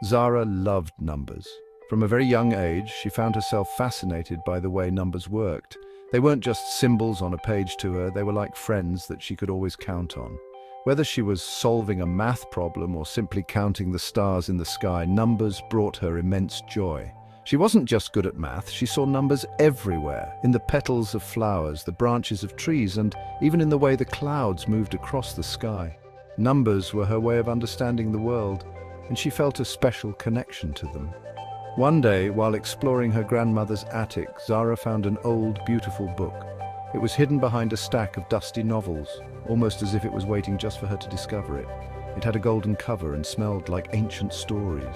Zara loved numbers. From a very young age, she found herself fascinated by the way numbers worked. They weren't just symbols on a page to her, they were like friends that she could always count on. Whether she was solving a math problem or simply counting the stars in the sky, numbers brought her immense joy. She wasn't just good at math, she saw numbers everywhere, in the petals of flowers, the branches of trees, and even in the way the clouds moved across the sky. Numbers were her way of understanding the world, and she felt a special connection to them. One day, while exploring her grandmother's attic, Zara found an old, beautiful book. It was hidden behind a stack of dusty novels, almost as if it was waiting just for her to discover it. It had a golden cover and smelled like ancient stories.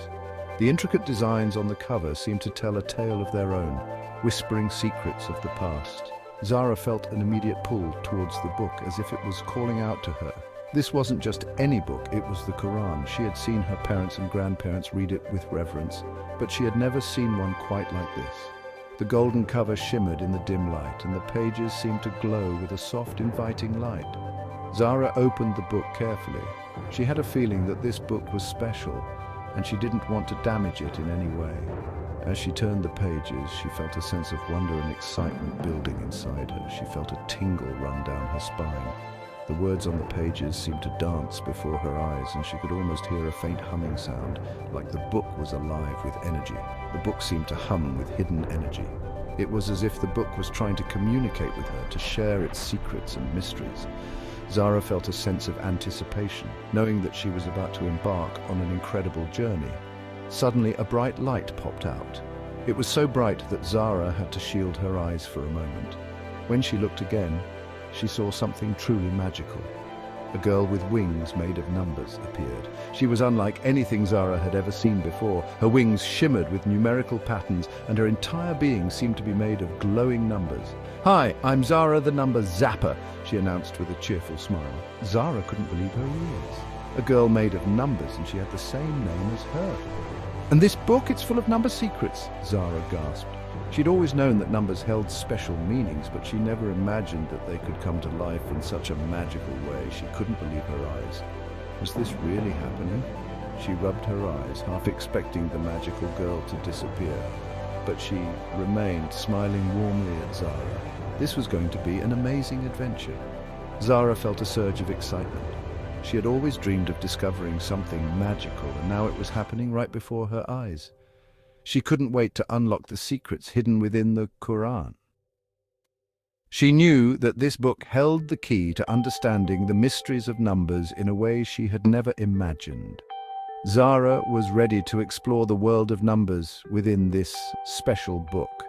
The intricate designs on the cover seemed to tell a tale of their own, whispering secrets of the past. Zara felt an immediate pull towards the book, as if it was calling out to her. This wasn't just any book, it was the Quran. She had seen her parents and grandparents read it with reverence, but she had never seen one quite like this. The golden cover shimmered in the dim light, and the pages seemed to glow with a soft, inviting light. Zara opened the book carefully. She had a feeling that this book was special, and she didn't want to damage it in any way. As she turned the pages, she felt a sense of wonder and excitement building inside her. She felt a tingle run down her spine. The words on the pages seemed to dance before her eyes, and she could almost hear a faint humming sound, like the book was alive with energy. The book seemed to hum with hidden energy. It was as if the book was trying to communicate with her, to share its secrets and mysteries. Zara felt a sense of anticipation, knowing that she was about to embark on an incredible journey. Suddenly, a bright light popped out. It was so bright that Zara had to shield her eyes for a moment. When she looked again, she saw something truly magical. A girl with wings made of numbers appeared. She was unlike anything Zara had ever seen before. Her wings shimmered with numerical patterns, and her entire being seemed to be made of glowing numbers. "Hi, I'm Zara the Number Zapper," she announced with a cheerful smile. Zara couldn't believe her ears. A girl made of numbers, and she had the same name as her. "And this book, it's full of number secrets," Zara gasped. She'd always known that numbers held special meanings, but she never imagined that they could come to life in such a magical way. She couldn't believe her eyes. Was this really happening? She rubbed her eyes, half expecting the magical girl to disappear. But she remained, smiling warmly at Zara. This was going to be an amazing adventure. Zara felt a surge of excitement. She had always dreamed of discovering something magical, and now it was happening right before her eyes. She couldn't wait to unlock the secrets hidden within the Quran. She knew that this book held the key to understanding the mysteries of numbers in a way she had never imagined. Zara was ready to explore the world of numbers within this special book.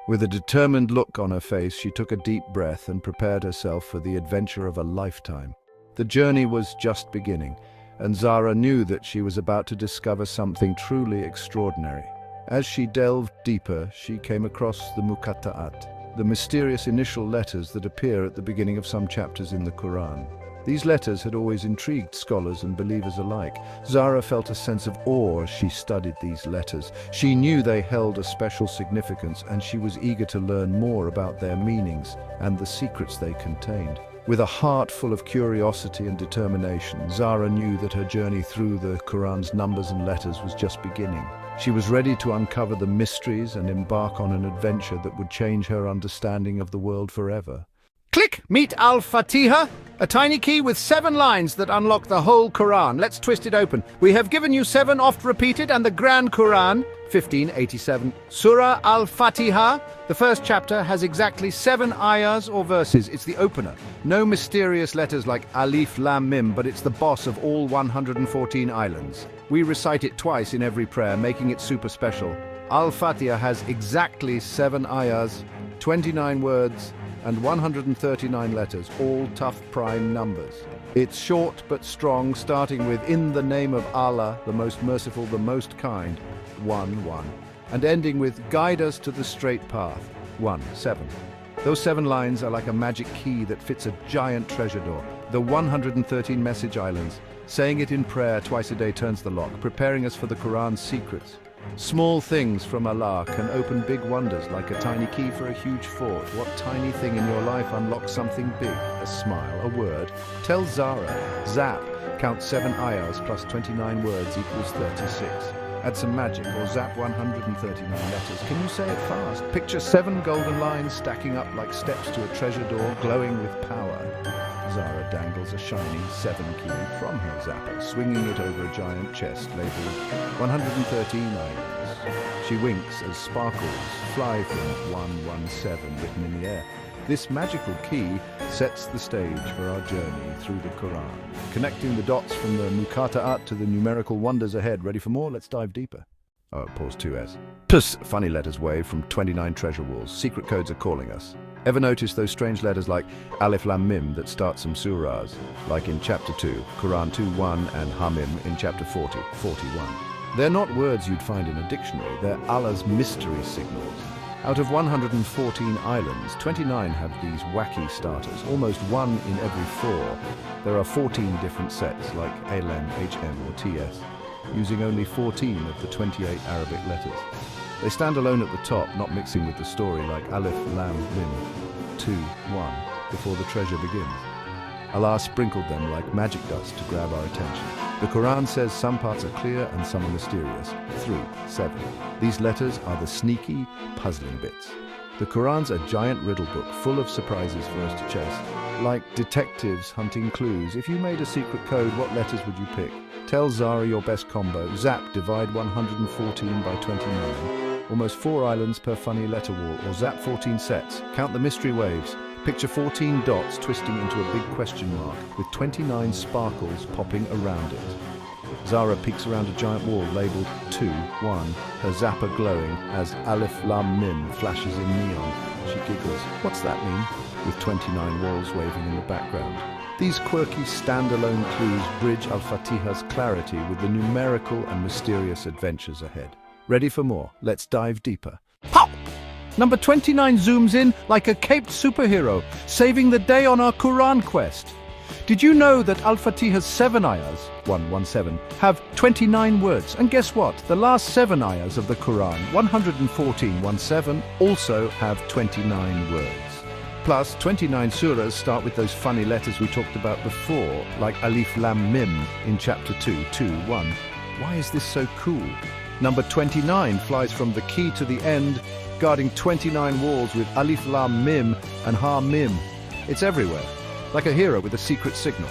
With a determined look on her face, she took a deep breath and prepared herself for the adventure of a lifetime. The journey was just beginning, and Zara knew that she was about to discover something truly extraordinary. As she delved deeper, she came across the muqatta'at, the mysterious initial letters that appear at the beginning of some chapters in the Quran. These letters had always intrigued scholars and believers alike. Zara felt a sense of awe as she studied these letters. She knew they held a special significance, and she was eager to learn more about their meanings and the secrets they contained. With a heart full of curiosity and determination, Zara knew that her journey through the Quran's numbers and letters was just beginning. She was ready to uncover the mysteries and embark on an adventure that would change her understanding of the world forever. Click! Meet Al-Fatiha, a tiny key with 7 lines that unlock the whole Quran. Let's twist it open. We have given you 7 oft repeated and the Grand Quran, 1587. Surah Al-Fatiha, the first chapter, has exactly 7 ayahs or verses. It's the opener. No mysterious letters like Alif Lam Mim, but it's the boss of all 114 islands. We recite it twice in every prayer, making it super special. Al-Fatiha has exactly 7 ayahs, 29 words, and 139 letters, all tough prime numbers. It's short but strong, starting with "In the name of Allah, the most merciful, the most kind," 1-1, and ending with "Guide us to the straight path," 1-7. Those 7 lines are like a magic key that fits a giant treasure door. The 113 message islands. Saying it in prayer twice a day turns the lock, preparing us for the Quran's secrets. Small things from Allah can open big wonders, like a tiny key for a huge fort. What tiny thing in your life unlocks something big? A smile, a word. Tell Zara. Zap. Count 7 ayahs plus 29 words equals 36. Add some magic or zap 139 letters. Can you say it fast? Picture 7 golden lines stacking up like steps to a treasure door, glowing with power. Zara dangles a shiny 7 key from her zapper, swinging it over a giant chest labeled 113 islands. She winks as sparkles fly from 117 written in the air. This magical key sets the stage for our journey through the Quran, connecting the dots from the Muqatta'at to the numerical wonders ahead. Ready for more? Let's dive deeper. Oh, pause 2S. Puss! Funny letters wave from 29 treasure walls. Secret codes are calling us. Ever notice those strange letters like Alif Lam Mim that start some surahs, like in chapter 2, Quran 2:1, and Hamim in chapter 41? They're not words you'd find in a dictionary, they're Allah's mystery signals. Out of 114 islands, 29 have these wacky starters, almost 1 in every 4. There are 14 different sets like ALM, HM or TS, using only 14 of the 28 Arabic letters. They stand alone at the top, not mixing with the story like Alif Lam Mim 2:1 before the treasure begins. Allah sprinkled them like magic dust to grab our attention. The Quran says some parts are clear and some are mysterious. 3:7. These letters are the sneaky, puzzling bits. The Quran's a giant riddle book full of surprises for us to chase. Like detectives hunting clues, if you made a secret code, what letters would you pick? Tell Zara your best combo. Zap, divide 114 by 29. Almost 4 islands per funny letter wall. Or zap 14 sets. Count the mystery waves. Picture 14 dots twisting into a big question mark with 29 sparkles popping around it. Zara peeks around a giant wall labeled 2:1, her zapper glowing as Alif Lam Mim flashes in neon. She giggles. What's that mean? With 29 walls waving in the background. These quirky standalone clues bridge Al-Fatiha's clarity with the numerical and mysterious adventures ahead. Ready for more? Let's dive deeper. Pow! Number 29 zooms in like a caped superhero, saving the day on our Quran quest. Did you know that Al-Fatiha's 7 ayahs, 117, have 29 words? And guess what? The last 7 ayahs of the Quran, 114:17, also have 29 words. Plus, 29 surahs start with those funny letters we talked about before, like Alif Lam Mim in chapter 2:1. Why is this so cool? Number 29 flies from the key to the end, guarding 29 walls with Alif Lam Mim and Ha Mim. It's everywhere, like a hero with a secret signal.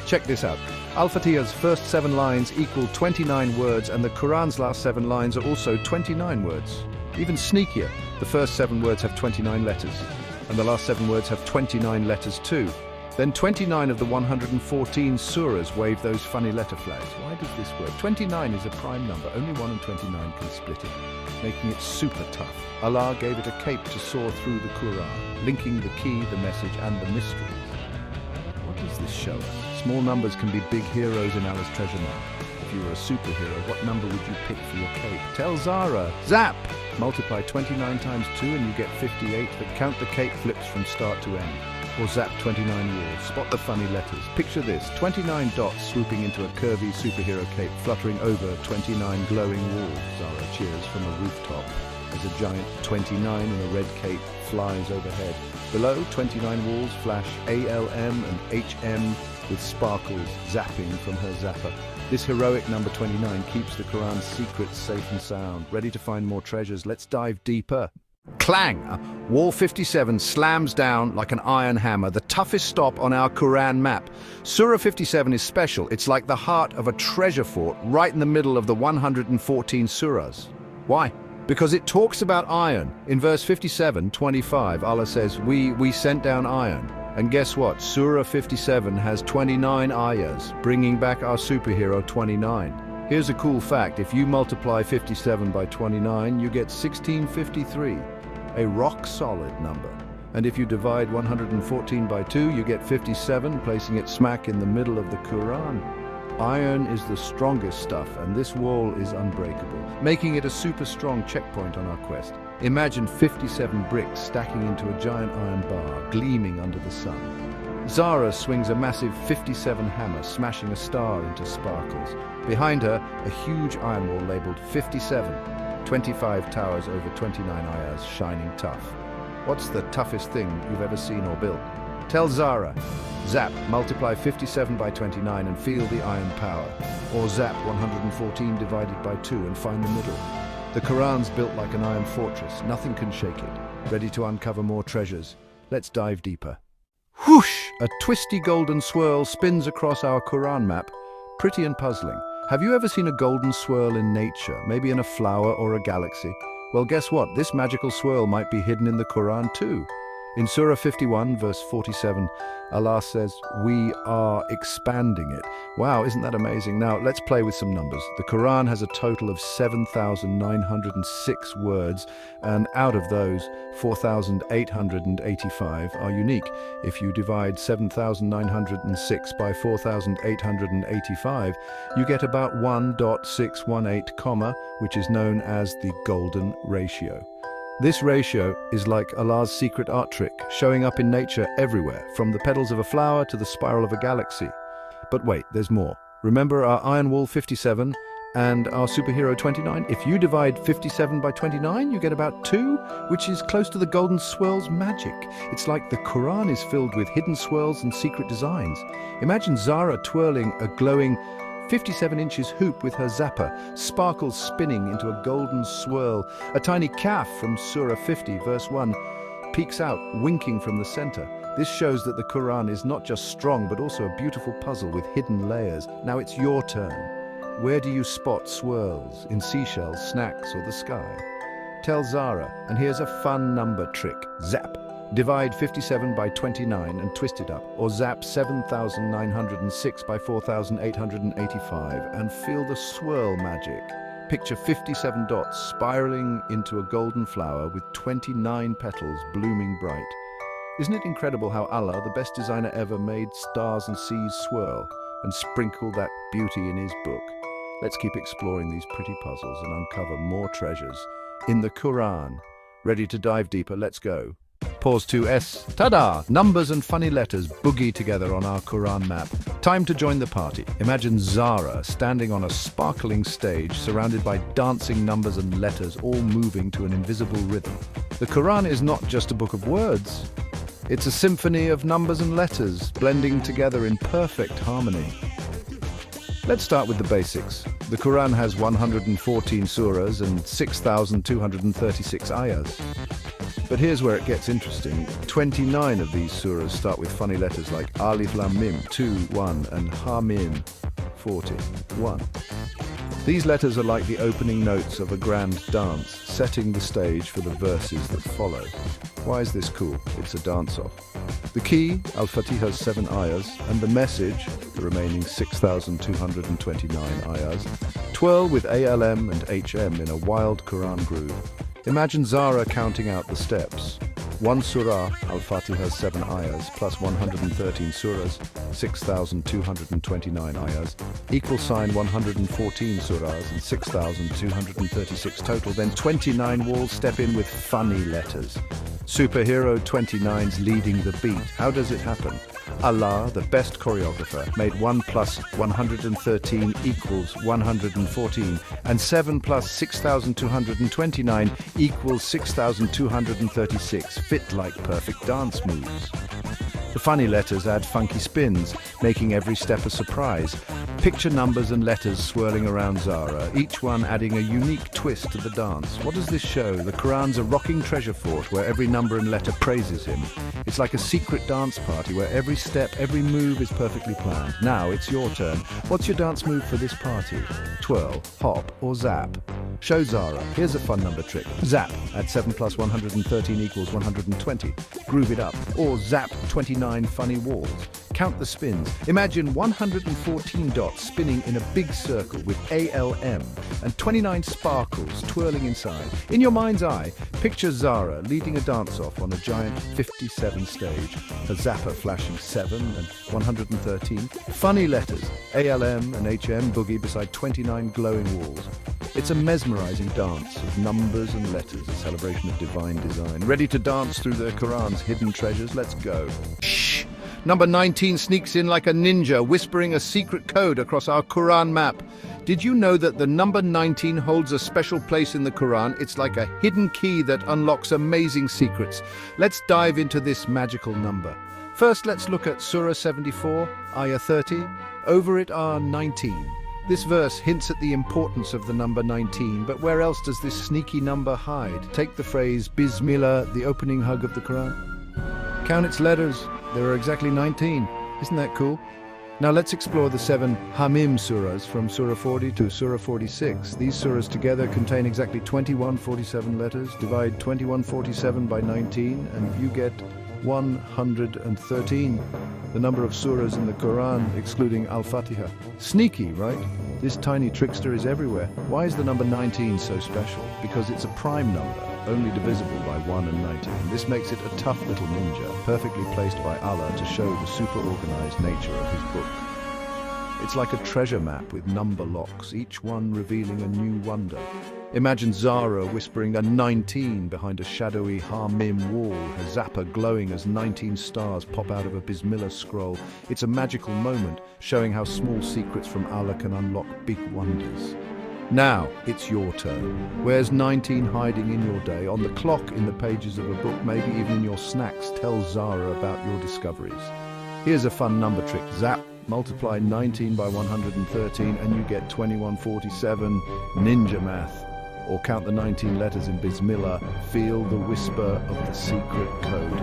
Check this out. Al-Fatiha's first 7 lines equal 29 words, and the Quran's last 7 lines are also 29 words. Even sneakier, the first 7 words have 29 letters, and the last 7 words have 29 letters too. Then 29 of the 114 surahs wave those funny letter flags. Why does this work? 29 is a prime number. Only 1 and 29 can split it, making it super tough. Allah gave it a cape to soar through the Quran, linking the key, the message, and the mystery. What does this show us? Small numbers can be big heroes in Allah's treasure map. If you were a superhero, what number would you pick for your cape? Tell Zara. Zap! Multiply 29 times 2 and you get 58, but count the cape flips from start to end. Or zap 29 walls. Spot the funny letters. Picture this, 29 dots swooping into a curvy superhero cape, fluttering over 29 glowing walls. Zara cheers from a rooftop as a giant 29 in a red cape flies overhead. Below, 29 walls flash ALM and HM with sparkles zapping from her zapper. This heroic number 29 keeps the Quran's secrets safe and sound. Ready to find more treasures? Let's dive deeper. Clang! Wall 57 slams down like an iron hammer, the toughest stop on our Quran map. Surah 57 is special. It's like the heart of a treasure fort right in the middle of the 114 surahs. Why? Because it talks about iron. In verse 57:25, Allah says, we sent down iron. And guess what? Surah 57 has 29 ayahs, bringing back our superhero 29. Here's a cool fact. If you multiply 57 by 29, you get 1653, a rock-solid number. And if you divide 114 by 2, you get 57, placing it smack in the middle of the Quran. Iron is the strongest stuff, and this wall is unbreakable, making it a super strong checkpoint on our quest. Imagine 57 bricks stacking into a giant iron bar, gleaming under the sun. Zara swings a massive 57 hammer, smashing a star into sparkles. Behind her, a huge iron wall labeled 57, 25 towers over 29 ayahs, shining tough. What's the toughest thing you've ever seen or built? Tell Zara, zap, multiply 57 by 29 and feel the iron power. Or zap 114 divided by 2 and find the middle. The Quran's built like an iron fortress. Nothing can shake it. Ready to uncover more treasures. Let's dive deeper. Whoosh! A twisty golden swirl spins across our Quran map. Pretty and puzzling. Have you ever seen a golden swirl in nature? Maybe in a flower or a galaxy? Well, guess what? This magical swirl might be hidden in the Quran too. In Surah 51, verse 47, Allah says, "We are expanding it." Wow, isn't that amazing? Now, let's play with some numbers. The Quran has a total of 7,906 words, and out of those, 4,885 are unique. If you divide 7,906 by 4,885, you get about 1.618 comma, which is known as the golden ratio. This ratio is like Allah's secret art trick, showing up in nature everywhere, from the petals of a flower to the spiral of a galaxy. But wait, there's more. Remember our iron wall 57 and our superhero 29? If you divide 57 by 29, you get about 2, which is close to the golden swirl's magic. It's like the Quran is filled with hidden swirls and secret designs. Imagine Zara twirling a glowing 57 inches hoop with her zapper, sparkles spinning into a golden swirl. A tiny calf from Surah 50, verse 1, peeks out, winking from the center. This shows that the Quran is not just strong, but also a beautiful puzzle with hidden layers. Now it's your turn. Where do you spot swirls? In seashells, snacks, or the sky? Tell Zara, and here's a fun number trick. Zap. Divide 57 by 29 and twist it up, or zap 7,906 by 4,885 and feel the swirl magic. Picture 57 dots spiraling into a golden flower with 29 petals blooming bright. Isn't it incredible how Allah, the best designer ever, made stars and seas swirl and sprinkle that beauty in his book? Let's keep exploring these pretty puzzles and uncover more treasures in the Quran. Ready to dive deeper? Let's go. Pause 2S. Ta-da! Numbers and funny letters boogie together on our Quran map. Time to join the party. Imagine Zara standing on a sparkling stage surrounded by dancing numbers and letters all moving to an invisible rhythm. The Quran is not just a book of words. It's a symphony of numbers and letters blending together in perfect harmony. Let's start with the basics. The Quran has 114 surahs and 6,236 ayahs. But here's where it gets interesting. 29 of these surahs start with funny letters like Alif Lam Mim, 2, 1, and Ha Mim, 40, 1. These letters are like the opening notes of a grand dance, setting the stage for the verses that follow. Why is this cool? It's a dance-off. The key, Al-Fatiha's 7 ayahs, and the message, the remaining 6,229 ayahs, twirl with ALM and HM in a wild Quran groove. Imagine Zara counting out the steps. 1 surah, Al-Fatiha's 7 ayahs, plus 113 surahs, 6,229 ayahs, equal sign 114 surahs and 6,236 total. Then 29 walls step in with funny letters. Superhero 29's leading the beat. How does it happen? Allah, the best choreographer, made 1 plus 113 equals 114, and 7 plus 6,229 equals 6,236, fit like perfect dance moves. The funny letters add funky spins, making every step a surprise. Picture numbers and letters swirling around Zara, each one adding a unique twist to the dance. What does this show? The Quran's a rocking treasure fort where every number and letter praises him. It's like a secret dance party where every step, every move is perfectly planned. Now it's your turn. What's your dance move for this party? Twirl, hop, or zap? Show Zara. Here's a fun number trick. Zap. Add 7 plus 113 equals 120. Groove it up. Or zap 29 funny walls. Count the spins. Imagine 114 dots spinning in a big circle with ALM and 29 sparkles twirling inside. In your mind's eye, picture Zara leading a dance-off on a giant 57 stage, her zapper flashing 7 and 113. Funny letters, ALM and HM boogie beside 29 glowing walls. It's a mesmerizing dance of numbers and letters, a celebration of divine design. Ready to dance through the Quran's hidden treasures? Let's go. Shh! Number 19 sneaks in like a ninja, whispering a secret code across our Quran map. Did you know that the number 19 holds a special place in the Quran? It's like a hidden key that unlocks amazing secrets. Let's dive into this magical number. First, let's look at Surah 74, Ayah 30. Over it are 19. This verse hints at the importance of the number 19, but where else does this sneaky number hide? Take the phrase Bismillah, the opening hug of the Quran. Count its letters. There are exactly 19. Isn't that cool? Now let's explore the 7 Hamim surahs from Surah 40 to Surah 46. These surahs together contain exactly 2147 letters. Divide 2147 by 19 and you get 113. The number of surahs in the Quran, excluding Al-Fatiha. Sneaky, right? This tiny trickster is everywhere. Why is the number 19 so special? Because it's a prime number, only divisible by 1 and 19. This makes it a tough little ninja, perfectly placed by Allah to show the super-organized nature of his book. It's like a treasure map with number locks, each one revealing a new wonder. Imagine Zara whispering a 19 behind a shadowy Hamim wall, her zapper glowing as 19 stars pop out of a Bismillah scroll. It's a magical moment, showing how small secrets from Allah can unlock big wonders. Now, it's your turn. Where's 19 hiding in your day? On the clock, in the pages of a book, maybe even in your snacks. Tell Zara about your discoveries. Here's a fun number trick. Zap, multiply 19 by 113 and you get 2147. Ninja math. Or count the 19 letters in Bismillah. Feel the whisper of the secret code.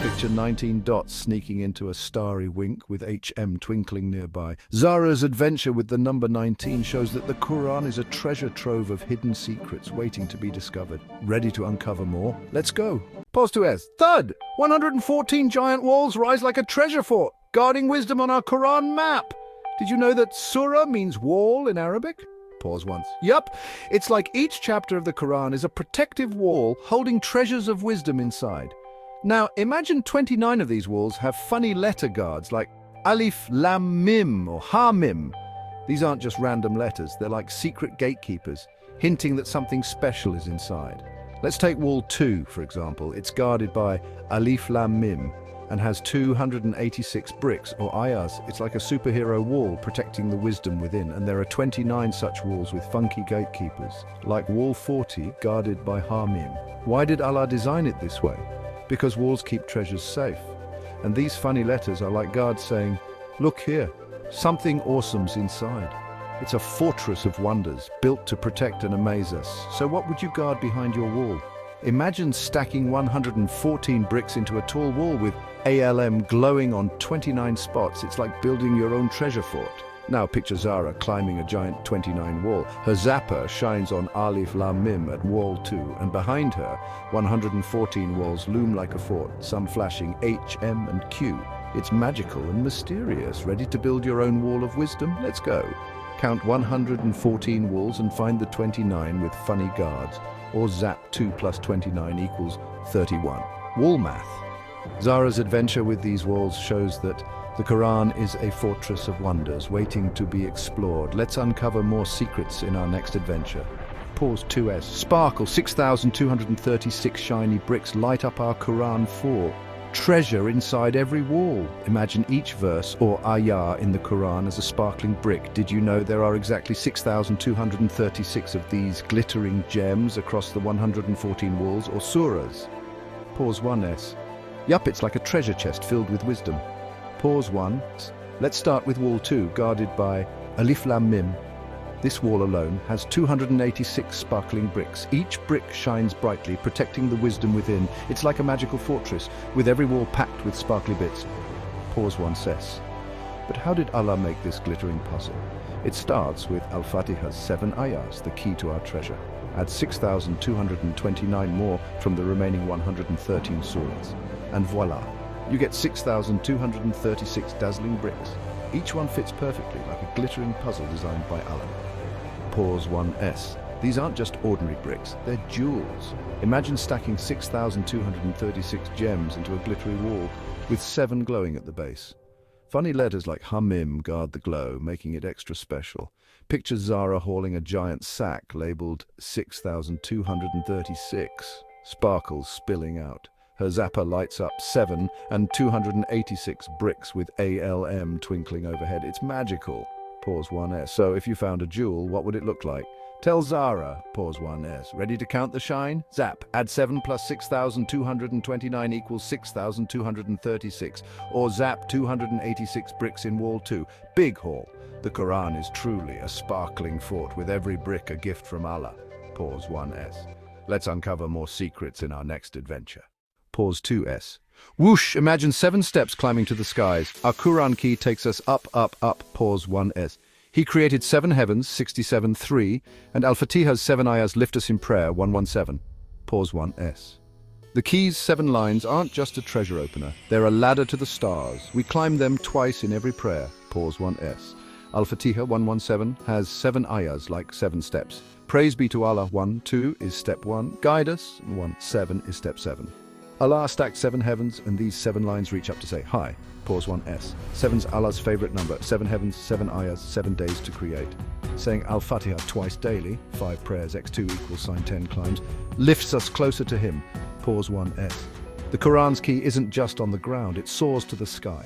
Picture 19 dots sneaking into a starry wink with HM twinkling nearby. Zara's adventure with the number 19 shows that the Quran is a treasure trove of hidden secrets waiting to be discovered. Ready to uncover more? Let's go. Pause to S. Thud! 114 giant walls rise like a treasure fort, guarding wisdom on our Quran map. Did you know that surah means wall in Arabic? Pause once. Yup, it's like each chapter of the Quran is a protective wall holding treasures of wisdom inside. Now, imagine 29 of these walls have funny letter guards like Alif Lam Mim or Ha Mim. These aren't just random letters, they're like secret gatekeepers, hinting that something special is inside. Let's take wall 2, for example. It's guarded by Alif Lam Mim and has 286 bricks or ayahs. It's like a superhero wall protecting the wisdom within, and there are 29 such walls with funky gatekeepers, like wall 40 guarded by Hamim. Why did Allah design it this way? Because walls keep treasures safe. And these funny letters are like guards saying, look here, something awesome's inside. It's a fortress of wonders, built to protect and amaze us. So what would you guard behind your wall? Imagine stacking 114 bricks into a tall wall with ALM glowing on 29 spots. It's like building your own treasure fort. Now picture Zara climbing a giant 29 wall. Her zapper shines on Alif Lam Mim at wall 2, and behind her, 114 walls loom like a fort, some flashing H, M, and Q. It's magical and mysterious. Ready to build your own wall of wisdom? Let's go. Count 114 walls and find the 29 with funny guards. Or zap 2 plus 29 equals 31. Wall math. Zara's adventure with these walls shows that the Quran is a fortress of wonders waiting to be explored. Let's uncover more secrets in our next adventure. Pause 2S. Sparkle, 6,236 shiny bricks light up our Quran fort. Treasure inside every wall. Imagine each verse or ayah in the Quran as a sparkling brick. Did you know there are exactly 6,236 of these glittering gems across the 114 walls or surahs? Pause 1S. Yup, it's like a treasure chest filled with wisdom. Pause 1. Let's start with wall 2, guarded by Alif Lam Mim. This wall alone has 286 sparkling bricks. Each brick shines brightly, protecting the wisdom within. It's like a magical fortress, with every wall packed with sparkly bits. Pause 1 says. But how did Allah make this glittering puzzle? It starts with Al-Fatiha's 7 ayahs, the key to our treasure. Add 6,229 more from the remaining 113 surahs. And voila, you get 6,236 dazzling bricks. Each one fits perfectly, like a glittering puzzle designed by Allah. Pause 1S. These aren't just ordinary bricks, they're jewels. Imagine stacking 6,236 gems into a glittery wall, with 7 glowing at the base. Funny letters like Hamim guard the glow, making it extra special. Picture Zara hauling a giant sack labeled 6,236, sparkles spilling out. Her zapper lights up 7 and 286 bricks with ALM twinkling overhead. It's magical. Pause 1S. So if you found a jewel, what would it look like? Tell Zara, pause 1S. Ready to count the shine? Zap, add 7 plus 6,229 equals 6,236. Or zap 286 bricks in wall 2. Big haul. The Quran is truly a sparkling fort with every brick a gift from Allah. Pause 1S. Let's uncover more secrets in our next adventure. Pause 2S. Whoosh! Imagine 7 steps climbing to the skies. Our Quran key takes us up, up, up. Pause 1S. He created 7 heavens, 67:3, and Al-Fatiha's 7 ayahs lift us in prayer, 117. Pause 1S. The key's 7 lines aren't just a treasure opener. They're a ladder to the stars. We climb them twice in every prayer. Pause 1S. Al-Fatiha 117 has 7 ayahs like 7 steps. Praise be to Allah 1-2 is step 1. Guide us 1-7 is step 7. Allah stacked 7 heavens, and these 7 lines reach up to say hi. Pause 1S. 7's Allah's favorite number. 7 heavens, 7 ayahs, 7 days to create. Saying Al-Fatiha twice daily, 5 prayers, x2 equals sine 10 climbs, lifts us closer to Him. Pause 1S. The Quran's key isn't just on the ground, it soars to the sky.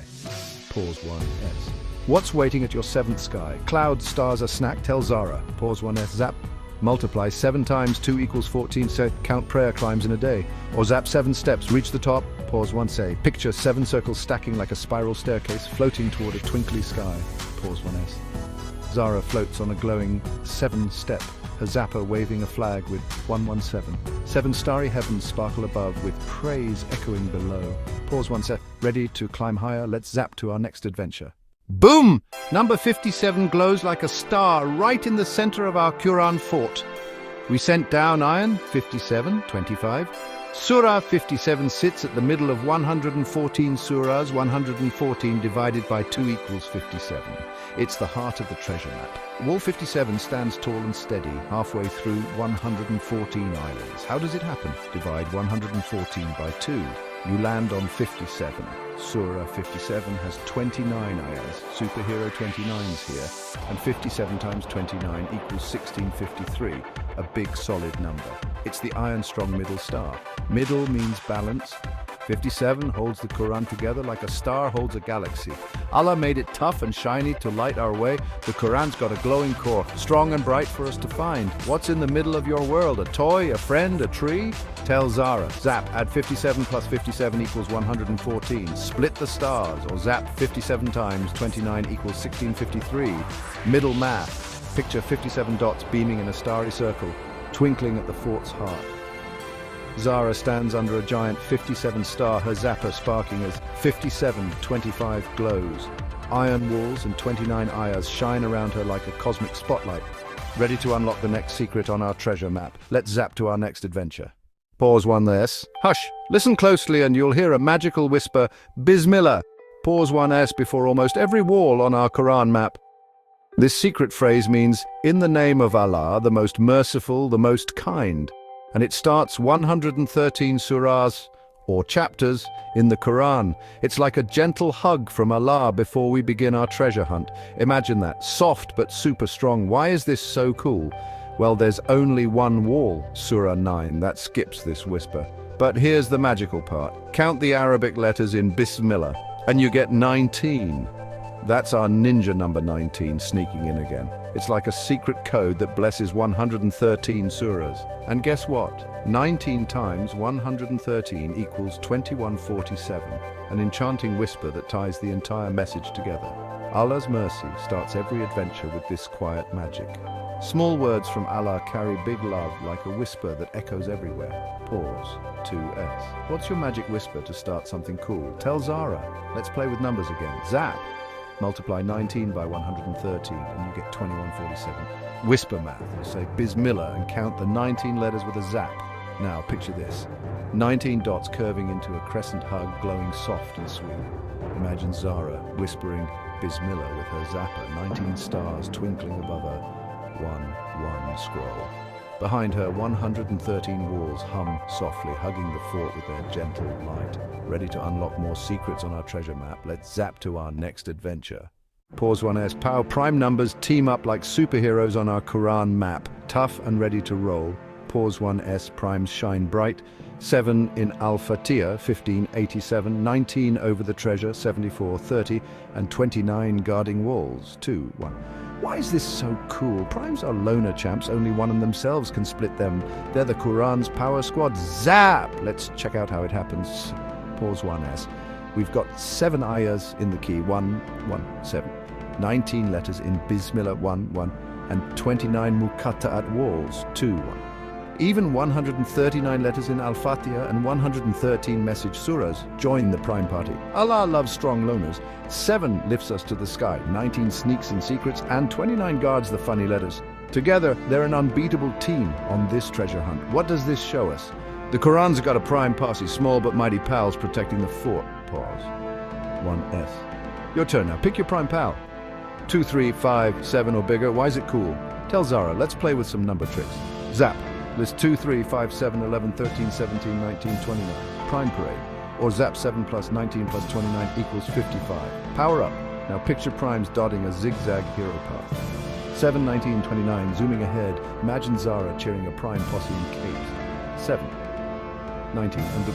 Pause 1S. What's waiting at your 7th sky? Clouds, stars, a snack? Tell Zara. Pause 1S. Zap. Multiply 7 times 2 equals 14, so count prayer climbs in a day. Or zap 7 steps, reach the top. Pause 1, say. Picture 7 circles stacking like a spiral staircase, floating toward a twinkly sky. Pause 1S. Zara floats on a glowing 7-step, her zapper waving a flag with 117. 7 starry heavens sparkle above with praise echoing below. Pause 1 sec. Ready to climb higher? Let's zap to our next adventure. Boom! Number 57 glows like a star right in the center of our Quran fort. We sent down iron 57, 25. Surah 57 sits at the middle of 114 surahs, 114 divided by 2 equals 57. It's the heart of the treasure map. Wall 57 stands tall and steady, halfway through 114 islands. How does it happen? Divide 114 by 2. You land on 57. Surah 57 has 29 ayahs, superhero 29's here, and 57 times 29 equals 1653, a big solid number. It's the iron-strong middle star. Middle means balance. 57 holds the Quran together like a star holds a galaxy. Allah made it tough and shiny to light our way. The Quran's got a glowing core, strong and bright for us to find. What's in the middle of your world? A toy, a friend, a tree? Tell Zara. Zap, add 57 plus 57 equals 114. Split the stars, or zap 57 times 29 equals 1653. Middle math. Picture 57 dots beaming in a starry circle, twinkling at the fort's heart. Zara stands under a giant 57 star, her zapper sparking as 5725 glows. Iron walls and 29 ayahs shine around her like a cosmic spotlight. Ready to unlock the next secret on our treasure map. Let's zap to our next adventure. Pause 1S. Hush! Listen closely and you'll hear a magical whisper, Bismillah. Pause 1S before almost every wall on our Quran map. This secret phrase means, in the name of Allah, the most merciful, the most kind. And it starts 113 surahs, or chapters, in the Quran. It's like a gentle hug from Allah before we begin our treasure hunt. Imagine that, soft but super strong. Why is this so cool? Well, there's only one wall, Surah 9, that skips this whisper. But here's the magical part. Count the Arabic letters in Bismillah, and you get 19. That's our ninja number 19 sneaking in again. It's like a secret code that blesses 113 surahs. And guess what? 19 times 113 equals 2147, an enchanting whisper that ties the entire message together. Allah's mercy starts every adventure with this quiet magic. Small words from Allah carry big love like a whisper that echoes everywhere. Pause. 2S. What's your magic whisper to start something cool? Tell Zara. Let's play with numbers again. Zap. Multiply 19 by 113 and you get 2147. Whisper math. Say Bismillah and count the 19 letters with a zap. Now picture this. 19 dots curving into a crescent hug, glowing soft and sweet. Imagine Zara whispering Bismillah with her zapper, 19 stars twinkling above her. 1 scroll. Behind her, 113 walls hum softly, hugging the fort with their gentle light. Ready to unlock more secrets on our treasure map, let's zap to our next adventure. Pause 1S. Power prime numbers team up like superheroes on our Quran map, tough and ready to roll. Pause 1S. Primes shine bright. 7 in Al-Fatiha, 1587, 19 over the treasure, 7430, and 29 guarding walls, 2, 1. Why is this so cool? Primes are loner champs, only one of themselves can split them. They're the Quran's power squad. Zap! Let's check out how it happens. Pause 1S. We've got 7 ayahs in the key, 1, 1, 7. 19 letters in Basmala, 1, 1. And 29 muqatta'at walls, 2, 1. Even 139 letters in Al-Fatiha and 113 message surahs join the prime party. Allah loves strong loners. 7 lifts us to the sky, 19 sneaks in secrets, and 29 guards the funny letters. Together, they're an unbeatable team on this treasure hunt. What does this show us? The Quran's got a prime posse, small but mighty pals protecting the fort. Pause. 1S. Your turn now. Pick your prime pal. 2, 3, 5, 7 or bigger. Why is it cool? Tell Zara, let's play with some number tricks. Zap. List 2, 3, 5, 7, 11, 13, 17, 19, 29. Prime parade. Or zap 7 plus 19 plus 29 equals 55. Power up. Now picture primes dotting a zigzag hero path. 7, 19, 29. Zooming ahead. Imagine Zara cheering a prime posse in capes. 7, 19, and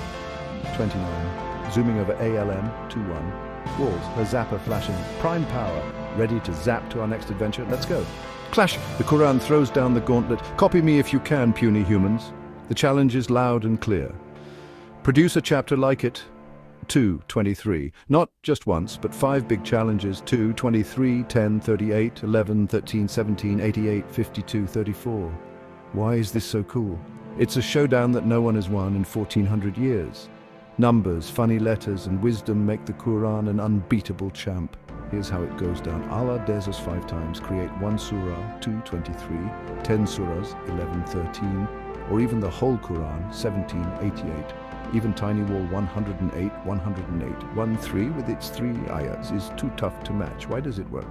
29. Zooming over ALM, 2, 1. Walls, her zapper flashing. Prime power. Ready to zap to our next adventure? Let's go. Clash! The Quran throws down the gauntlet. Copy me if you can, puny humans. The challenge is loud and clear. Produce a chapter like it. 2, 23. Not just once, but 5 big challenges. 2, 23, 10, 38, 11, 13, 17, 88, 52, 34. Why is this so cool? It's a showdown that no one has won in 1400 years. Numbers, funny letters, and wisdom make the Quran an unbeatable champ. Here's how it goes down. Allah dares us 5 times. Create 1 surah, 2, 23, 10 surahs, 11, 13, or even the whole Quran, 17, 88. Even tiny wall 108, 108. 1, 3 with its 3 ayahs is too tough to match. Why does it work?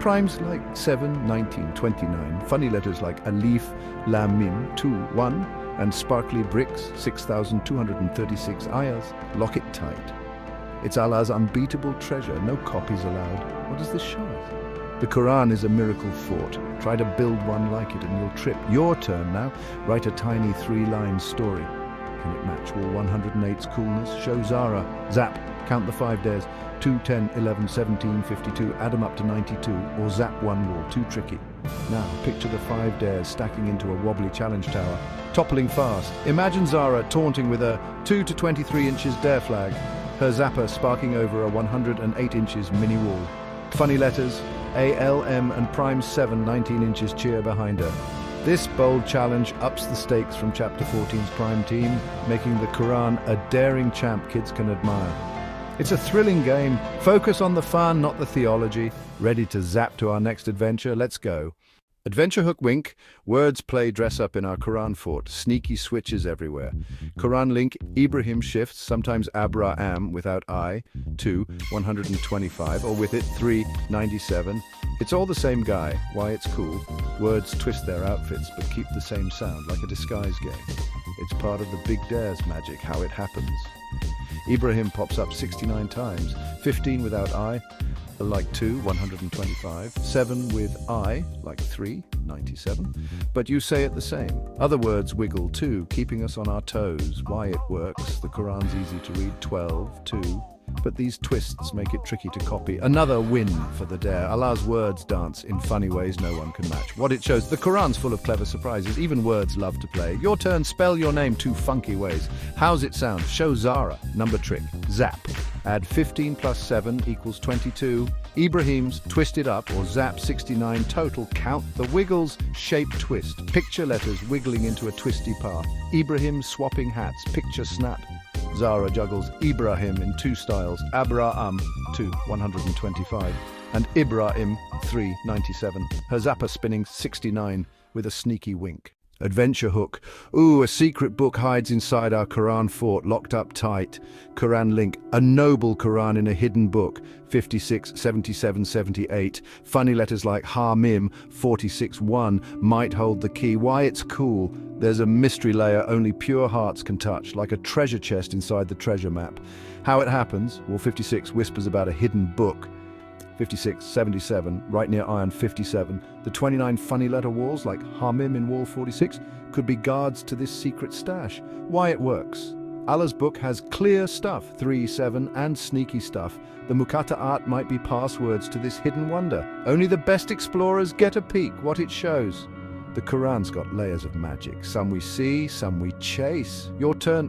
Primes like 7, 19, 29. Funny letters like Alif Lam Mim, 2, 1. And sparkly bricks, 6,236 ayahs. Lock it tight. It's Allah's unbeatable treasure, no copies allowed. What does this show us? The Quran is a miracle fort. Try to build one like it and you'll trip. Your turn now. Write a tiny 3-line story. Can it match wall 108's coolness? Show Zara. Zap. Count the 5 dares. 2, 10, 11, 17, 52. Add them up to 92. Or zap 1 wall. Too tricky. Now, picture the 5 dares stacking into a wobbly challenge tower. Toppling fast. Imagine Zara taunting with a 2 to 23 inches dare flag. Her zapper sparking over a 108 inches mini wall. Funny letters, ALM and prime 7, 19 inches cheer behind her. This bold challenge ups the stakes from Chapter 14's prime team, making the Quran a daring champ kids can admire. It's a thrilling game. Focus on the fun, not the theology. Ready to zap to our next adventure? Let's go. Adventure hook wink, words play dress up in our Quran fort, sneaky switches everywhere. Quran link, Ibrahim shifts, sometimes Abraham without I, 2, 125, or with it, 3, 97. It's all the same guy, why it's cool. Words twist their outfits but keep the same sound, like a disguise game. It's part of the Big Dares magic, how it happens. Ibrahim pops up 69 times, 15 without I, like 2, 125, 7 with I, like 3, 97, but you say it the same. Other words wiggle too, keeping us on our toes. Why it works, the Quran's easy to read, 12, 2, but these twists make it tricky to copy. Another win for the dare. Allah's words dance in funny ways no one can match. What it shows, the Quran's full of clever surprises, even words love to play. Your turn, spell your name 2 funky ways. How's it sound? Show Zara. Number trick, zap. Add 15 plus 7 equals 22. Ibrahim's twist it up or zap 69 total. Count the wiggles, shape twist. Picture letters wiggling into a twisty path. Ibrahim swapping hats, picture snap. Zara juggles Ibrahim in 2 styles. Abraham 2, 125 and Ibrahim 3, 97. Her zapper spinning 69 with a sneaky wink. Adventure hook. Ooh, a secret book hides inside our Quran fort, locked up tight. Quran link. A noble Quran in a hidden book. 56, 77, 78. Funny letters like Ha-Mim, 46, 1 might hold the key. Why it's cool. There's a mystery layer only pure hearts can touch, like a treasure chest inside the treasure map. How it happens. Wall 56 whispers about a hidden book. 56, 77, right near iron 57. The 29 funny letter walls, like Ha-Mim in wall 46, could be guards to this secret stash. Why it works. Allah's book has clear stuff, 3, 7, and sneaky stuff. The Muqatta'at might be passwords to this hidden wonder. Only the best explorers get a peek what it shows. The Quran's got layers of magic. Some we see, some we chase. Your turn.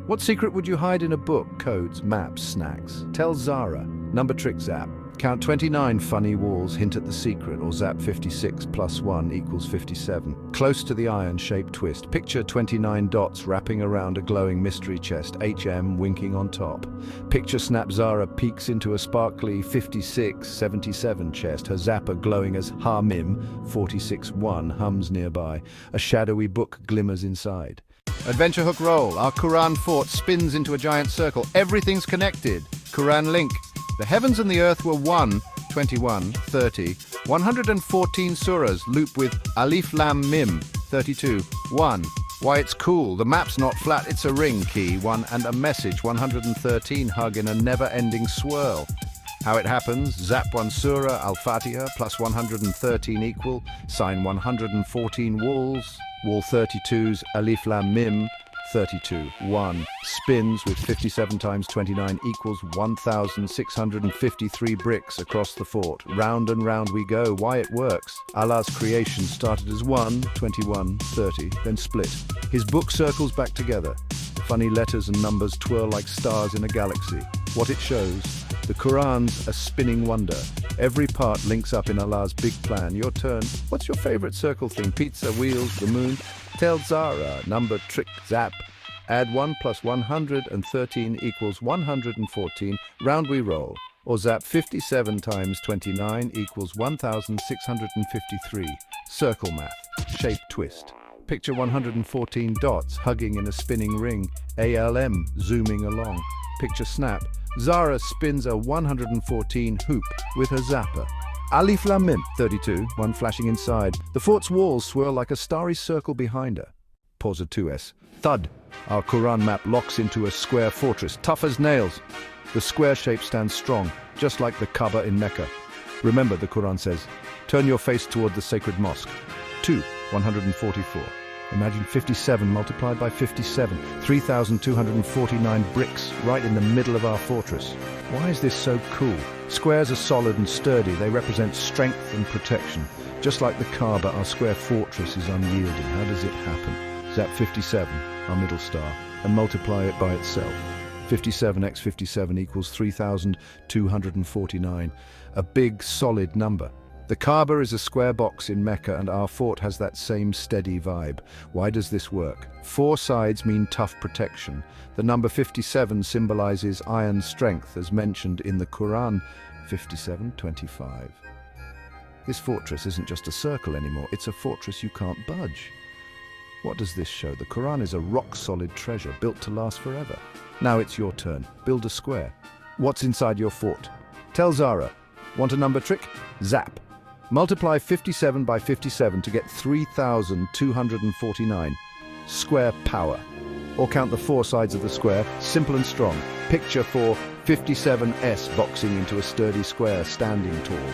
What secret would you hide in a book? Codes, maps, snacks. Tell Zara. Number trick zap. Count 29 funny walls, hint at the secret, or zap 56 plus 1 equals 57. Close to the iron-shaped twist. Picture 29 dots wrapping around a glowing mystery chest, HM winking on top. Picture snap Zara peeks into a sparkly 56-77 chest, her zapper glowing as Hamim 46-1 hums nearby. A shadowy book glimmers inside. Adventure hook roll. Our Quran fort spins into a giant circle. Everything's connected. Quran link. The heavens and the earth were 1, 21, 30, 114 surahs loop with Alif Lam Mim, 32, 1. Why it's cool. The map's not flat, it's a ring key, 1, and a message, 113 hug in a never-ending swirl. How it happens, zap 1 Surah Al-Fatiha plus 113 equal, sign 114 walls, wall 32's Alif Lam Mim, 32, 1, spins with 57 times 29 equals 1,653 bricks across the fort. Round and round we go. Why it works. Allah's creation started as 1, 21, 30, then split. His book circles back together. Funny letters and numbers twirl like stars in a galaxy. What it shows, the Quran's a spinning wonder. Every part links up in Allah's big plan. Your turn. What's your favorite circle thing? Pizza, wheels, the moon? Tell Zara. Number trick zap. Add 1 plus 113 equals 114. Round we roll. Or zap 57 times 29 equals 1,653. Circle math. Shape twist. Picture 114 dots hugging in a spinning ring. ALM zooming along. Picture snap. Zara spins a 114 hoop with her zapper. Alif Lam Mim, 32, 1 flashing inside. The fort's walls swirl like a starry circle behind her. Pause at 2S. Thud. Our Quran map locks into a square fortress, tough as nails. The square shape stands strong, just like the Kaaba in Mecca. Remember, the Quran says, turn your face toward the sacred mosque. 2, 144. Imagine 57 multiplied by 57, 3,249 bricks right in the middle of our fortress. Why is this so cool? Squares are solid and sturdy. They represent strength and protection. Just like the Kaaba, our square fortress is unyielding. How does it happen? Zap 57, our middle star, and multiply it by itself. 57 x 57 equals 3,249. A big, solid number. The Kaaba is a square box in Mecca, and our fort has that same steady vibe. Why does this work? 4 sides mean tough protection. The number 57 symbolizes iron strength, as mentioned in the Quran, 57:25. This fortress isn't just a circle anymore, it's a fortress you can't budge. What does this show? The Quran is a rock-solid treasure built to last forever. Now it's your turn. Build a square. What's inside your fort? Tell Zara. Want a number trick? Zap. Multiply 57 by 57 to get 3,249. Square power. Or count the 4 sides of the square, simple and strong. Picture 4 57S boxing into a sturdy square, standing tall.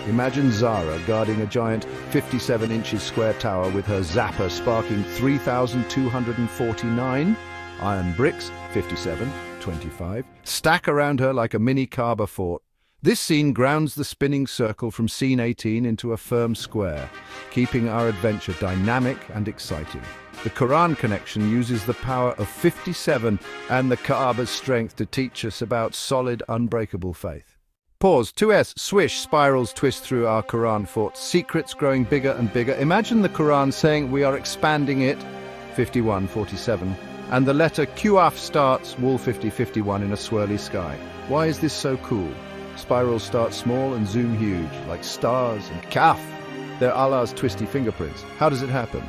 Imagine Zara guarding a giant 57 inches square tower with her zapper sparking 3,249 iron bricks, 57:25, stack around her like a mini Kaaba fort. This scene grounds the spinning circle from scene 18 into a firm square, keeping our adventure dynamic and exciting. The Quran connection uses the power of 57 and the Kaaba's strength to teach us about solid, unbreakable faith. Pause. 2S. Swish. Spirals twist through our Quran fort. Secrets growing bigger and bigger. Imagine the Quran saying we are expanding it. 51:47. And the letter Qaf starts, wall 50:51 in a swirly sky. Why is this so cool? Spirals start small and zoom huge, like stars and Kaf. They're Allah's twisty fingerprints. How does it happen?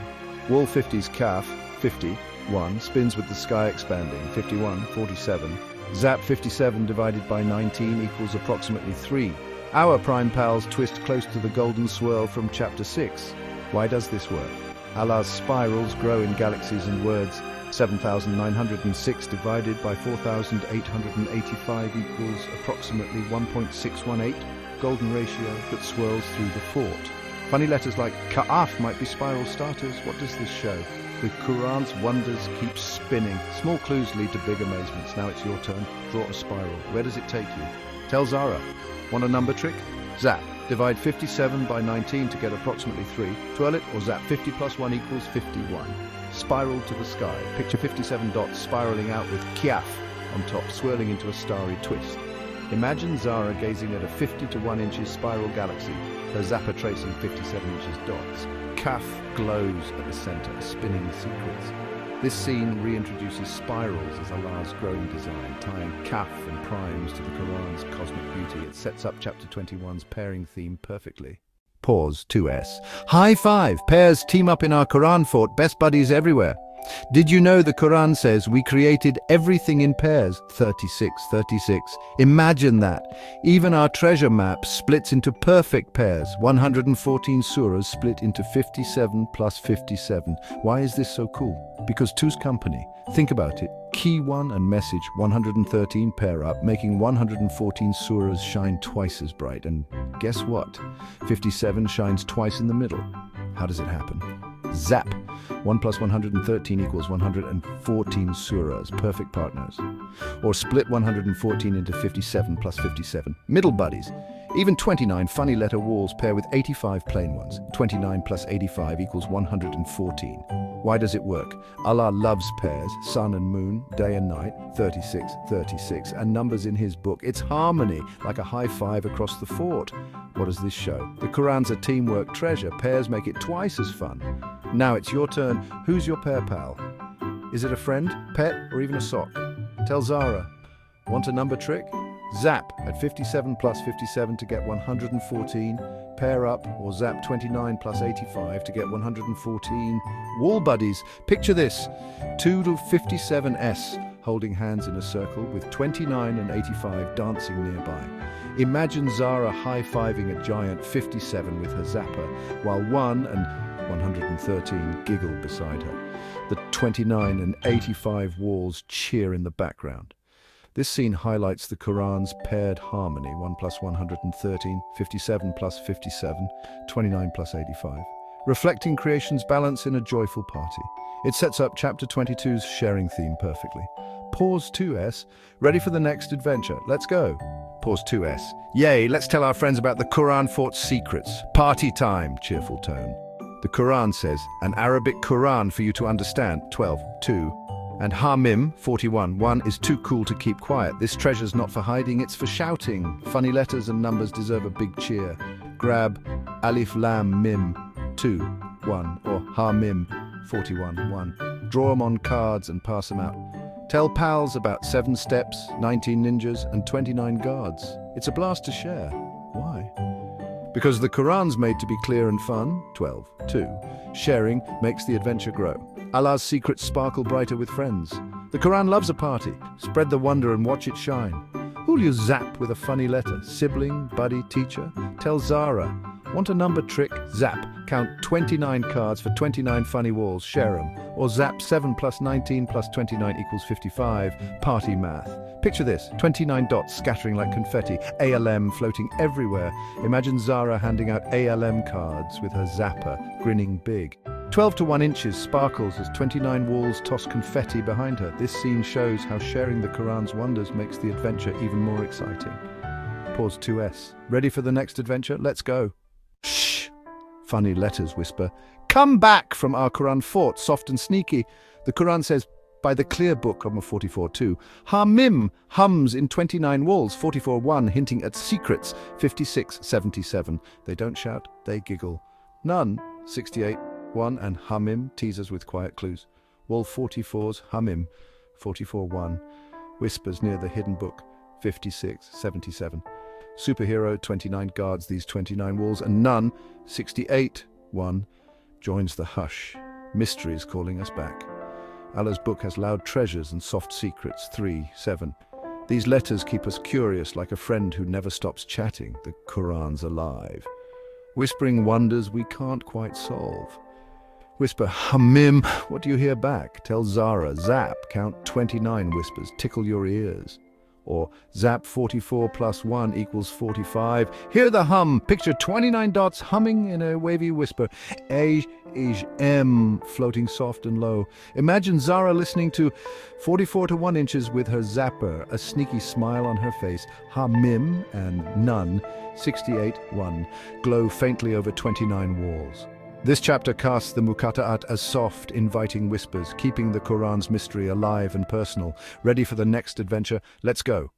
Wall 50's Kaf, 51, spins with the sky expanding, 51:47. Zap 57 divided by 19 equals approximately 3. Our prime pals twist close to the golden swirl from chapter 6. Why does this work? Allah's spirals grow in galaxies and words. 7,906 divided by 4,885 equals approximately 1.618, golden ratio that swirls through the fort. Funny letters like Ka'af might be spiral starters. What does this show? The Quran's wonders keep spinning. Small clues lead to big amazements. Now it's your turn. Draw a spiral. Where does it take you? Tell Zara. Want a number trick? Zap. Divide 57 by 19 to get approximately 3. Twirl it or zap. 50 plus 1 equals 51. Spiral to the sky. Picture 57 dots spiraling out with kiaf on top, swirling into a starry twist. Imagine Zara gazing at a 50 to 1 inches spiral galaxy, her zapper tracing 57 inches dots. Kaf glows at the center, spinning secrets. This scene reintroduces spirals as Allah's growing design, tying kaf and primes to the Quran's cosmic beauty. It sets up chapter 21's pairing theme perfectly. Pause, 2S. High five! Pairs team up in our Quran fort, best buddies everywhere. Did you know the Quran says we created everything in pairs? 36, 36. Imagine that. Even our treasure map splits into perfect pairs. 114 surahs split into 57 plus 57. Why is this so cool? Because two's company. Think about it. Key 1 and message 113 pair up, making 114 surahs shine twice as bright. And guess what? 57 shines twice in the middle. How does it happen? Zap! 1 plus 113 equals 114 surahs, perfect partners. Or split 114 into 57 plus 57. Middle buddies. Even 29 funny letter walls pair with 85 plain ones. 29 plus 85 equals 114. Why does it work? Allah loves pairs, sun and moon, day and night, 36, 36, and numbers in his book. It's harmony, like a high five across the fort. What does this show? The Quran's a teamwork treasure. Pairs make it twice as fun. Now it's your turn. Who's your pair pal? Is it a friend, pet, or even a sock? Tell Zara. Want a number trick? Zap at 57 plus 57 to get 114. Pair up or zap 29 plus 85 to get 114. Wall buddies, picture this. 2 to 57S holding hands in a circle with 29 and 85 dancing nearby. Imagine Zara high-fiving a giant 57 with her zapper, while 1 and 113 giggle beside her. The 29 and 85 walls cheer in the background. This scene highlights the Quran's paired harmony, 1 plus 113, 57 plus 57, 29 plus 85, reflecting creation's balance in a joyful party. It sets up chapter 22's sharing theme perfectly. Pause 2S, ready for the next adventure. Let's go. Pause 2S. Yay, let's tell our friends about the Quran fort's secrets. Party time, cheerful tone. The Quran says, an Arabic Quran for you to understand, 12, 2. And Hamim, 41, 1 is too cool to keep quiet. This treasure's not for hiding, it's for shouting. Funny letters and numbers deserve a big cheer. Grab Alif Lam Mim, 2, 1, or Hamim, 41, 1. Draw them on cards and pass them out. Tell pals about 7 steps, 19 ninjas, and 29 guards. It's a blast to share. Why? Because the Quran's made to be clear and fun, 12, 2. Sharing makes the adventure grow. Allah's secrets sparkle brighter with friends. The Quran loves a party. Spread the wonder and watch it shine. Who'll you zap with a funny letter? Sibling, buddy, teacher? Tell Zara. Want a number trick? Zap. Count 29 cards for 29 funny walls. Share them. Or zap 7 plus 19 plus 29 equals 55. Party math. Picture this. 29 dots scattering like confetti. ALM floating everywhere. Imagine Zara handing out ALM cards with her zapper, grinning big. 12 to 1 inches sparkles as 29 walls toss confetti behind her. This scene shows how sharing the Quran's wonders makes the adventure even more exciting. Pause 2S. Ready for the next adventure? Let's go. Shh! Funny letters whisper. Come back from our Quran fort, soft and sneaky. The Quran says, by the clear book of 44:2. Hamim hums in 29 walls, 44:1, hinting at secrets, 56:77. They don't shout, they giggle. None, 68:1, and Hamim teases with quiet clues. Wall 44's Hamim, 44:1, whispers near the hidden book, 56:77. Superhero, 29 guards these 29 walls, and none, 68:1, joins the hush. Mysteries calling us back. Allah's book has loud treasures and soft secrets, 3:7. These letters keep us curious like a friend who never stops chatting. The Quran's alive, whispering wonders we can't quite solve. Whisper, Hamim, what do you hear back? Tell Zara, zap, count 29 whispers, tickle your ears. Or zap 44 plus 1 equals 45. Hear the hum. Picture 29 dots humming in a wavy whisper. A is M, floating soft and low. Imagine Zara listening to 44 to 1 inches with her zapper, a sneaky smile on her face. Ha Mim and Nun, 68 1, glow faintly over 29 walls. This chapter casts the Muqatta'at as soft, inviting whispers, keeping the Quran's mystery alive and personal. Ready for the next adventure? Let's go.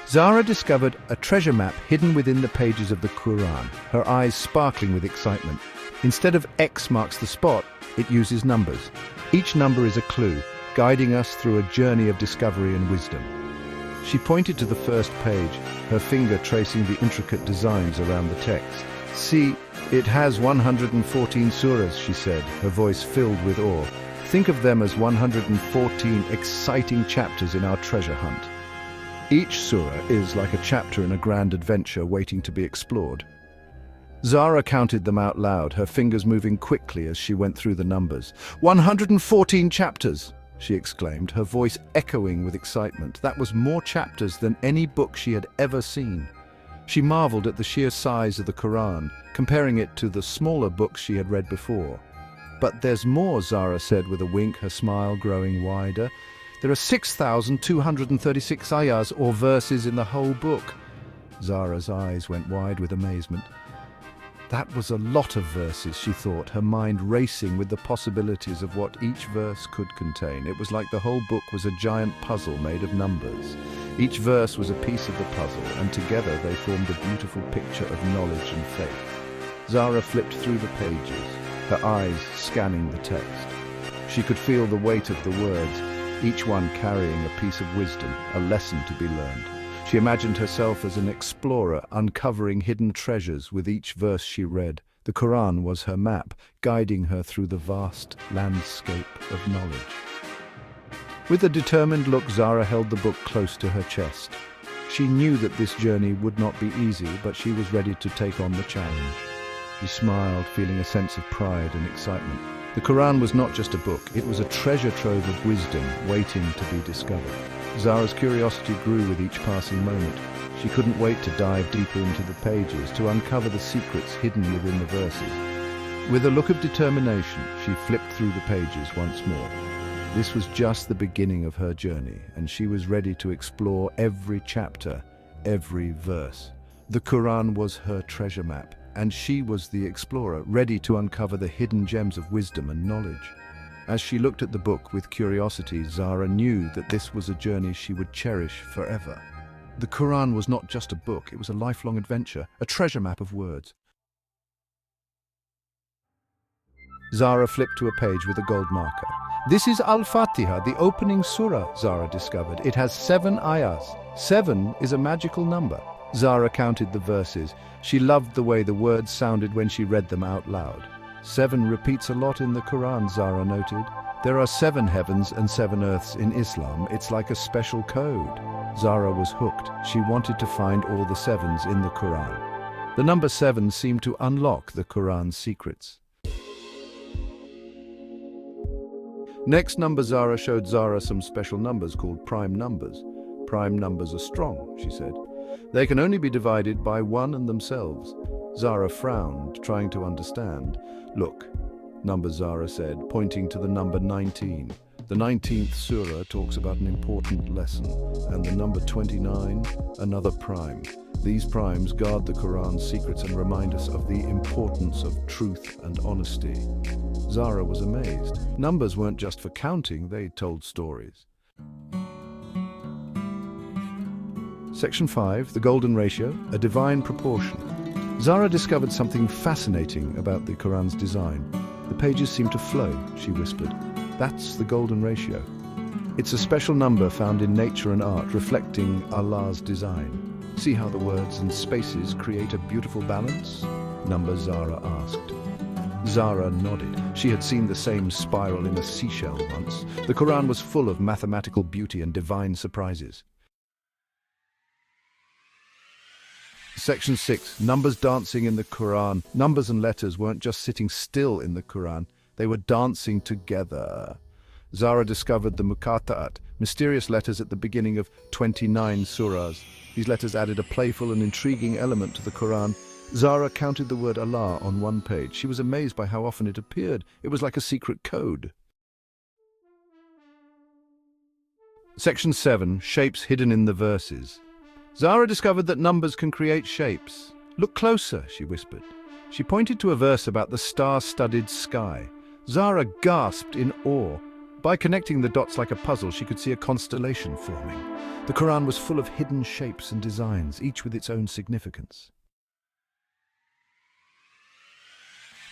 Zara discovered a treasure map hidden within the pages of the Quran, her eyes sparkling with excitement. Instead of X marks the spot, it uses numbers. Each number is a clue, guiding us through a journey of discovery and wisdom. She pointed to the first page, her finger tracing the intricate designs around the text. See, it has 114 surahs, she said, her voice filled with awe. Think of them as 114 exciting chapters in our treasure hunt. Each surah is like a chapter in a grand adventure waiting to be explored. Zara counted them out loud, her fingers moving quickly as she went through the numbers. 114 chapters! She exclaimed, her voice echoing with excitement. That was more chapters than any book she had ever seen. She marveled at the sheer size of the Quran, comparing it to the smaller books she had read before. But there's more, Zara said with a wink, her smile growing wider. There are 6,236 ayahs, or verses, in the whole book. Zara's eyes went wide with amazement. That was a lot of verses, she thought, her mind racing with the possibilities of what each verse could contain. It was like the whole book was a giant puzzle made of numbers. Each verse was a piece of the puzzle, and together they formed a beautiful picture of knowledge and faith. Zara flipped through the pages, her eyes scanning the text. She could feel the weight of the words, each one carrying a piece of wisdom, a lesson to be learned. She imagined herself as an explorer, uncovering hidden treasures with each verse she read. The Quran was her map, guiding her through the vast landscape of knowledge. With a determined look, Zara held the book close to her chest. She knew that this journey would not be easy, but she was ready to take on the challenge. She smiled, feeling a sense of pride and excitement. The Quran was not just a book, it was a treasure trove of wisdom waiting to be discovered. Zara's curiosity grew with each passing moment. She couldn't wait to dive deeper into the pages, to uncover the secrets hidden within the verses. With a look of determination, she flipped through the pages once more. This was just the beginning of her journey, and she was ready to explore every chapter, every verse. The Quran was her treasure map, and she was the explorer, ready to uncover the hidden gems of wisdom and knowledge. As she looked at the book with curiosity, Zara knew that this was a journey she would cherish forever. The Quran was not just a book, it was a lifelong adventure, a treasure map of words. Zara flipped to a page with a gold marker. This is Al-Fatiha, the opening surah, Zara discovered. It has 7 ayahs. 7 is a magical number. Zara counted the verses. She loved the way the words sounded when she read them out loud. 7 repeats a lot in the Quran, Zara noted. There are 7 heavens and 7 earths in Islam. It's like a special code. Zara was hooked. She wanted to find all the 7s in the Quran. The number 7 seemed to unlock the Quran's secrets. Next number, Zara showed Zara some special numbers called prime numbers. Prime numbers are strong, she said. They can only be divided by 1 and themselves. Zara frowned, trying to understand. Look, number, Zara said, pointing to the number 19. The 19th surah talks about an important lesson, and the number 29, another prime. These primes guard the Quran's secrets and remind us of the importance of truth and honesty. Zara was amazed. Numbers weren't just for counting, they told stories. Section 5, the golden ratio, a divine proportion. Zara discovered something fascinating about the Quran's design. The pages seem to flow, she whispered. That's the golden ratio. It's a special number found in nature and art, reflecting Allah's design. See how the words and spaces create a beautiful balance? Number, Zara asked. Zara nodded. She had seen the same spiral in a seashell once. The Quran was full of mathematical beauty and divine surprises. Section 6, numbers dancing in the Quran. Numbers and letters weren't just sitting still in the Quran, they were dancing together. Zara discovered the Muqatta'at, mysterious letters at the beginning of 29 surahs. These letters added a playful and intriguing element to the Quran. Zara counted the word Allah on one page. She was amazed by how often it appeared. It was like a secret code. Section 7. Shapes hidden in the verses. Zara discovered that numbers can create shapes. "Look closer," she whispered. She pointed to a verse about the star-studded sky. Zara gasped in awe. By connecting the dots like a puzzle, she could see a constellation forming. The Quran was full of hidden shapes and designs, each with its own significance.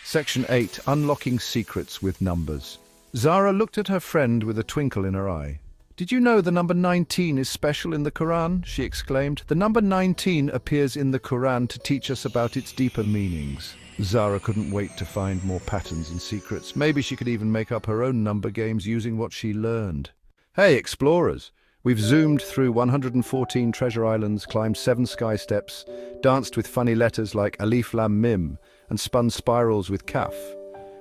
Section 8. Unlocking secrets with numbers. Zara looked at her friend with a twinkle in her eye. "Did you know the number 19 is special in the Quran?" she exclaimed. "The number 19 appears in the Quran to teach us about its deeper meanings." Zara couldn't wait to find more patterns and secrets. Maybe she could even make up her own number games using what she learned. Hey, explorers! We've zoomed through 114 treasure islands, climbed 7 sky steps, danced with funny letters like Alif Lam Mim, and spun spirals with Kaf.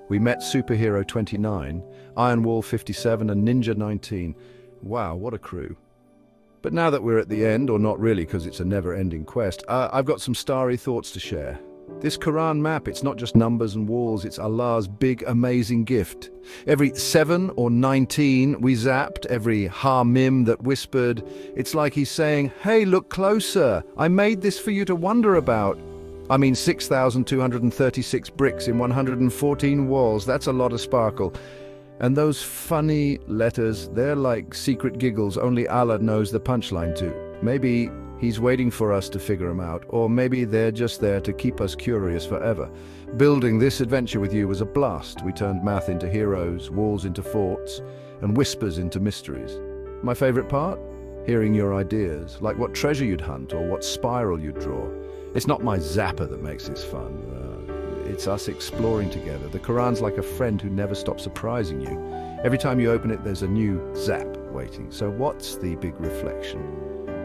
We met Superhero 29, Iron Wall 57, and Ninja 19. Wow, what a crew. But now that we're at the end, or not really because it's a never-ending quest, I've got some starry thoughts to share. This Quran map, it's not just numbers and walls, it's Allah's big, amazing gift. Every 7 or 19 we zapped, every ha-mim that whispered, it's like he's saying, "Hey, look closer, I made this for you to wonder about." I mean, 6,236 bricks in 114 walls, that's a lot of sparkle. And those funny letters, they're like secret giggles only Allah knows the punchline to. Maybe He's waiting for us to figure them out, or maybe they're just there to keep us curious forever. Building this adventure with you was a blast. We turned math into heroes, walls into forts, and whispers into mysteries. My favorite part? Hearing your ideas, like what treasure you'd hunt or what spiral you'd draw. It's not my zapper that makes this fun. It's us exploring together. The Quran's like a friend who never stops surprising you. Every time you open it, there's a new zap waiting. So what's the big reflection?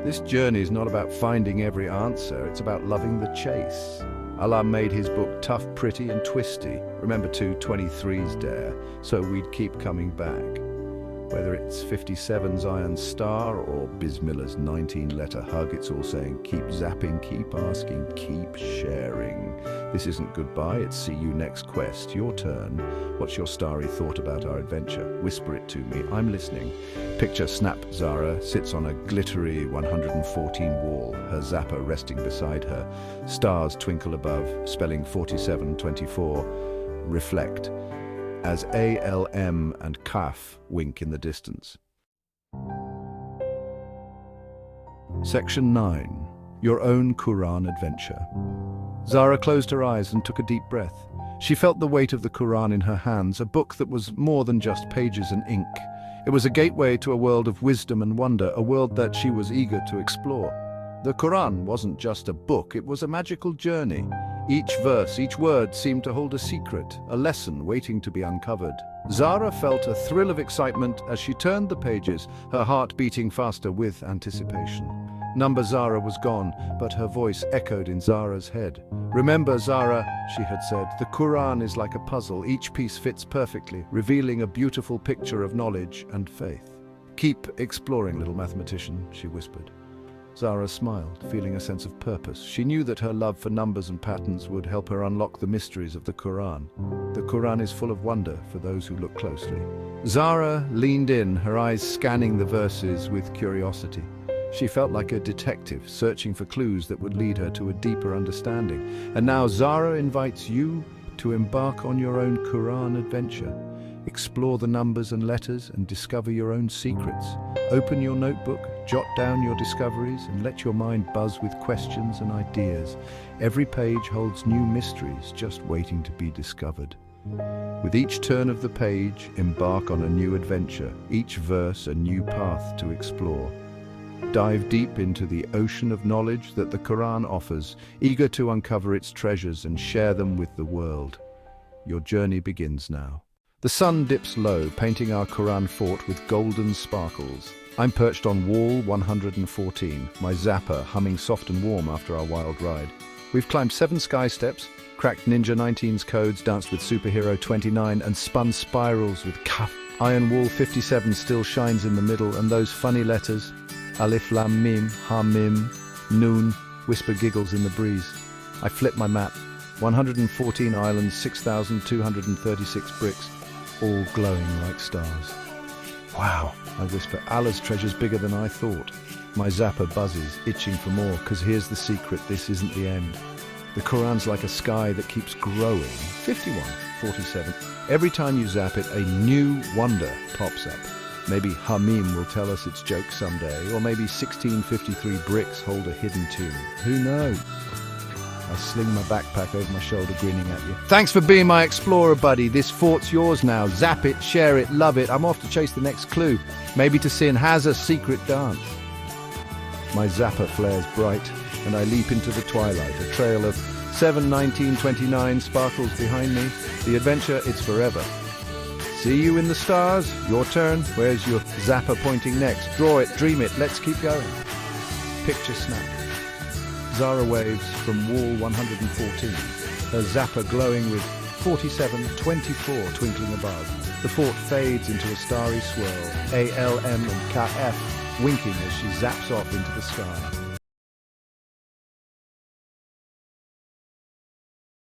This journey is not about finding every answer, it's about loving the chase. Allah made his book tough, pretty and twisty. Remember 223's dare, so we'd keep coming back. Whether it's 57's iron star or Basmala's 19-letter hug, it's all saying keep zapping, keep asking, keep sharing. This isn't goodbye, it's see you next quest. Your turn. What's your starry thought about our adventure? Whisper it to me, I'm listening. Picture Snap Zara sits on a glittery 114 wall, her zapper resting beside her. Stars twinkle above, spelling 4724. Reflect, as ALM and Kaf wink in the distance. Section 9. Your own Quran adventure. Zara closed her eyes and took a deep breath. She felt the weight of the Quran in her hands, a book that was more than just pages and ink. It was a gateway to a world of wisdom and wonder, a world that she was eager to explore. The Quran wasn't just a book, it was a magical journey. Each verse, each word seemed to hold a secret, a lesson waiting to be uncovered. Zara felt a thrill of excitement as she turned the pages, her heart beating faster with anticipation. Number Zara was gone, but her voice echoed in Zara's head. Remember, Zara, she had said, the Quran is like a puzzle. Each piece fits perfectly, revealing a beautiful picture of knowledge and faith. Keep exploring, little mathematician, she whispered. Zara smiled, feeling a sense of purpose. She knew that her love for numbers and patterns would help her unlock the mysteries of the Quran. The Quran is full of wonder for those who look closely. Zara leaned in, her eyes scanning the verses with curiosity. She felt like a detective, searching for clues that would lead her to a deeper understanding. And now Zara invites you to embark on your own Quran adventure. Explore the numbers and letters and discover your own secrets. Open your notebook, jot down your discoveries, and let your mind buzz with questions and ideas. Every page holds new mysteries just waiting to be discovered. With each turn of the page, embark on a new adventure, each verse a new path to explore. Dive deep into the ocean of knowledge that the Quran offers, eager to uncover its treasures and share them with the world. Your journey begins now. The sun dips low, painting our Quran fort with golden sparkles. I'm perched on wall 114, my zapper humming soft and warm after our wild ride. We've climbed 7 sky steps, cracked Ninja 19's codes, danced with Superhero 29, and spun spirals with Kaf. Iron Wall 57 still shines in the middle, and those funny letters, Alif Lam Mim, Ha Mim, Noon, whisper giggles in the breeze. I flip my map. 114 islands, 6,236 bricks, all glowing like stars. Wow, I whisper, Allah's treasure's bigger than I thought. My zapper buzzes, itching for more, because here's the secret, this isn't the end. The Quran's like a sky that keeps growing. 51, 47. Every time you zap it, a new wonder pops up. Maybe Hamim will tell us its joke someday, or maybe 1653 bricks hold a hidden tune. Who knows? I sling my backpack over my shoulder, grinning at you. Thanks for being my explorer, buddy. This fort's yours now. Zap it, share it, love it. I'm off to chase the next clue. Maybe to sin has a secret dance. My zapper flares bright, and I leap into the twilight. A trail of 7/19/29 sparkles behind me. The adventure, it's forever. See you in the stars. Your turn. Where's your zapper pointing next? Draw it, dream it. Let's keep going. Picture snap. Zara waves from wall 114, her zapper glowing with 4724 twinkling above. The fort fades into a starry swirl, ALM and KF winking as she zaps off into the sky.